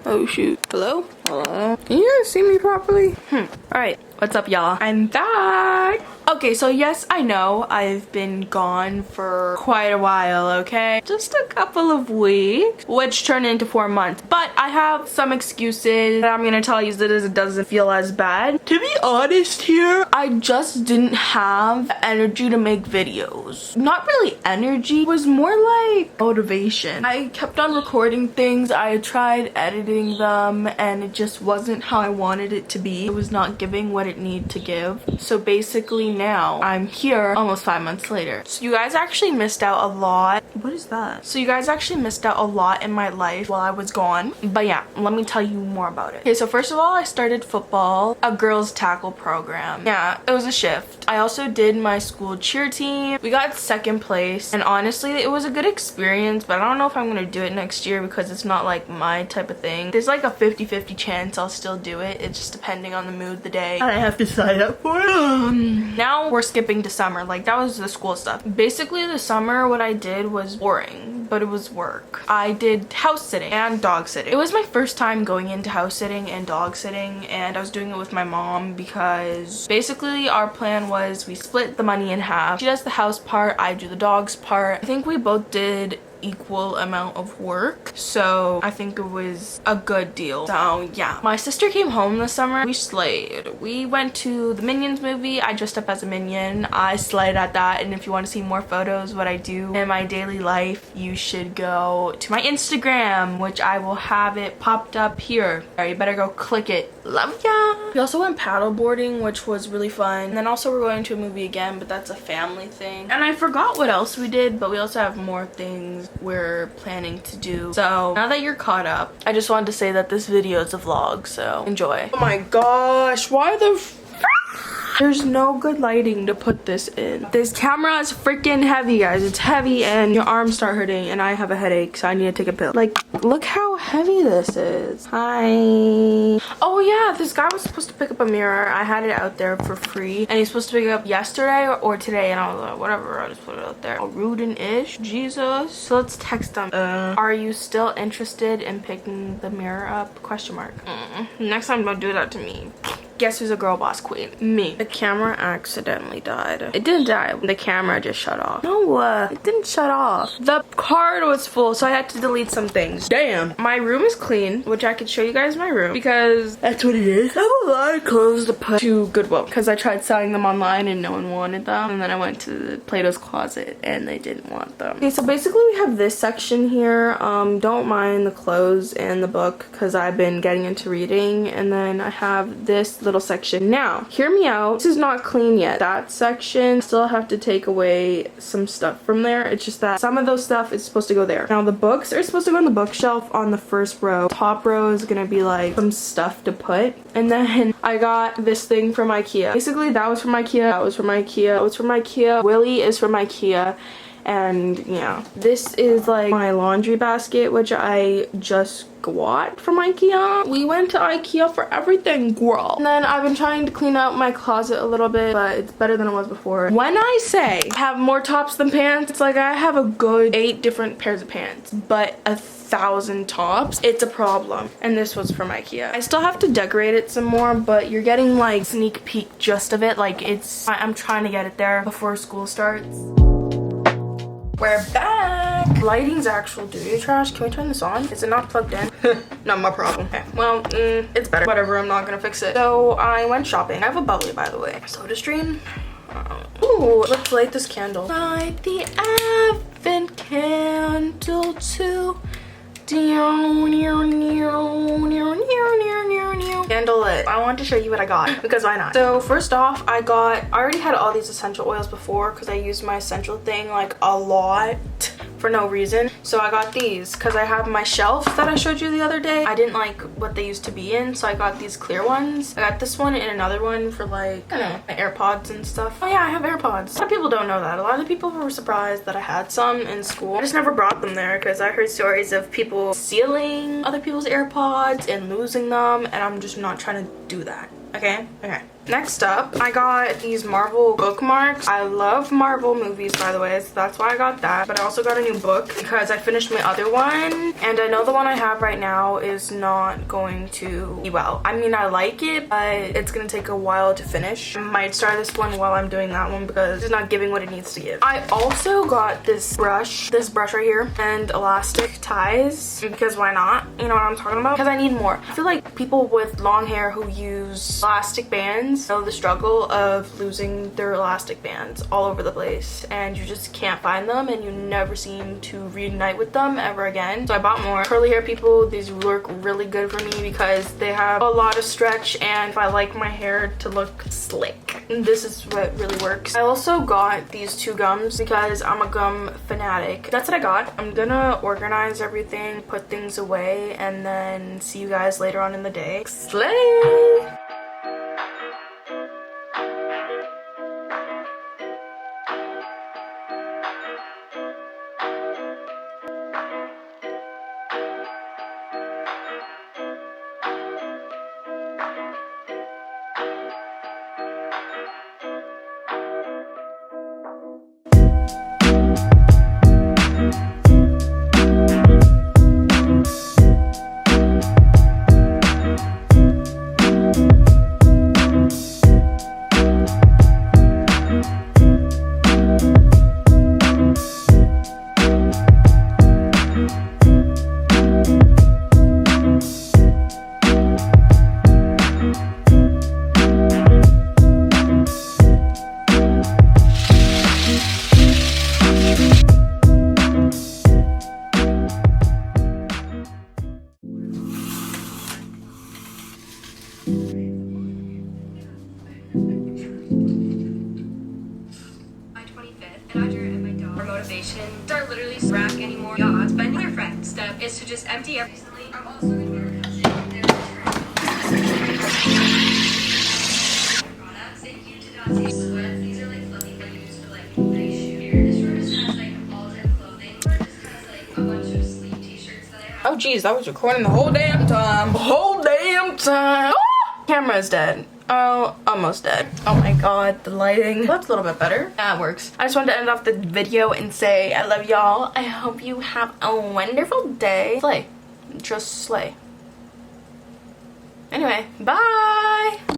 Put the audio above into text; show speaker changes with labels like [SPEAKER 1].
[SPEAKER 1] Oh shoot. Hello? Hello? Can you guys see me properly? Alright, what's up y'all? I'm back! Okay, so yes, I know I've been gone for quite a while, okay? Just a couple of weeks, which turned into 4 months. But I have some excuses that I'm gonna tell you so that it doesn't feel as bad. To be honest here, I just didn't have energy to make videos. Not really energy, it was more like motivation. I kept on recording things, I tried editing them, and it just wasn't how I wanted it to be. It was not giving what it needed to give. So basically now I'm here almost 5 months later. So you guys actually missed out a lot. What is that? So you guys actually missed out a lot in my life while I was gone. But yeah, let me tell you more about it. Okay, so first of all, I started football, a girls tackle program. Yeah, it was a shift. I also did my school cheer team. We got second place, and honestly, it was a good experience, but I don't know if I'm gonna do it next year because it's not like my type of thing. There's like a 50-50 chance I'll still do it. It's just depending on the mood the day I have to sign up for it. Now we're skipping to summer. Like, that was the school stuff. Basically, the summer, what I did was boring, but it was work. I did house sitting and dog sitting. It was my first time going into house sitting and dog sitting, and I was doing it with my mom because basically our plan was we split the money in half. She does the house part, I do the dogs part. I think we both did equal amount of work, so I think it was a good deal. So yeah, my sister came home this summer. We slayed. We went to the Minions movie. I dressed up as a minion. I slayed at that, and if you want to see more photos what I do in my daily life, you should go to my Instagram, which I will have it popped up here. Alright, you better go click it. Love ya. We also went paddle boarding, which was really fun, and then also we're going to a movie again, but that's a family thing. And I forgot what else we did, but we also have more things we're planning to do. So now that you're caught up, I just wanted to say that this video is a vlog, so enjoy. Oh my gosh, why the there's no good lighting to put this in. This camera is freaking heavy, guys. It's heavy and your arms start hurting, and I have a headache, so I need to take a pill. Like, look how heavy this is. Hi. Oh yeah, this guy was supposed to pick up a mirror. I had it out there for free, and he's supposed to pick it up yesterday or today, and I was like, whatever, I just put it out there. Rude and ish, Jesus. So let's text them. Are you still interested in picking the mirror up? Question mark. Next time, don't do that to me. Guess who's a girl boss queen? Me. The camera accidentally died. It didn't die. The camera just shut off. No, it didn't shut off. The card was full, so I had to delete some things. Damn. My room is clean, which I could show you guys my room because that's what it is. I have a lot of clothes to put to Goodwill because I tried selling them online and no one wanted them. And then I went to Plato's Closet and they didn't want them. Okay, so basically we have this section here. Don't mind the clothes and the book because I've been getting into reading. And then I have this little section. Now, hear me out. This is not clean yet. That section, still have to take away some stuff from there. It's just that some of those stuff is supposed to go there. Now, the books are supposed to go on the bookshelf on the first row. Top row is gonna be like some stuff to put. And then I got this thing from IKEA. Basically, that was from IKEA. That was from IKEA. That was from IKEA. Willy is from IKEA. And yeah, this is like my laundry basket, which I just got from IKEA. We went to IKEA for everything, girl. And then I've been trying to clean out my closet a little bit, but it's better than it was before. When I say I have more tops than pants, it's like I have a good 8 different pairs of pants, but 1,000 tops, it's a problem. And this was from IKEA. I still have to decorate it some more, but you're getting like sneak peek just of it. Like, I'm trying to get it there before school starts. We're back! Lighting's actual duty trash. Can we turn this on? Is it not plugged in? Not my problem. Okay, well, it's better. Whatever, I'm not gonna fix it. So I went shopping. I have a bubbly, by the way. Soda stream. Ooh, let's light this candle. Light the advent candle to candle lit. I want to show you what I got because why not? So first off, I already had all these essential oils before because I used my essential thing like a lot for no reason. So I got these because I have my shelf that I showed you the other day. I didn't like what they used to be in, so I got these clear ones. I got this one and another one for like, I don't know, my AirPods and stuff. Oh yeah, I have AirPods. A lot of people don't know that. A lot of people were surprised that I had some in school. I just never brought them there because I heard stories of people stealing other people's AirPods and losing them, and I'm just not trying to do that. Okay? Okay. Next up, I got these Marvel bookmarks. I love Marvel movies, by the way, so that's why I got that. But I also got a new book because I finished my other one, and I know the one I have right now is not going to be well. I mean, I like it, but it's gonna take a while to finish. I might start this one while I'm doing that one because it's not giving what it needs to give. I also got this brush right here, and elastic ties, because why not? You know what I'm talking about? Because I need more. I feel like people with long hair who use elastic bands know the struggle of losing their elastic bands all over the place, and you just can't find them, and you never seem to reunite with them ever again. So I bought more. Curly hair people, these work really good for me because they have a lot of stretch, and if I like my hair to look slick, this is what really works. I also got these two gums because I'm a gum fanatic. That's what I got. I'm gonna organize everything, put things away, and then see you guys later on in the day. Slay!
[SPEAKER 2] Motivations are literally rack anymore. Yeah, but another friend step is to just empty every. I'm also in products. Thank you to Dante Sweats. These are like fluffy clothes for like nice shoes. Here, this room just has like all zip clothing. Or just has like a bunch of sleeve t-shirts that I have.
[SPEAKER 1] Oh geez, I was recording the whole damn time. The whole damn time. Oh! Camera is dead. Oh, almost dead. Oh my god, the lighting. That's a little bit better. That works. I just wanted to end off the video and say I love y'all. I hope you have a wonderful day. Slay. Just slay. Anyway, bye!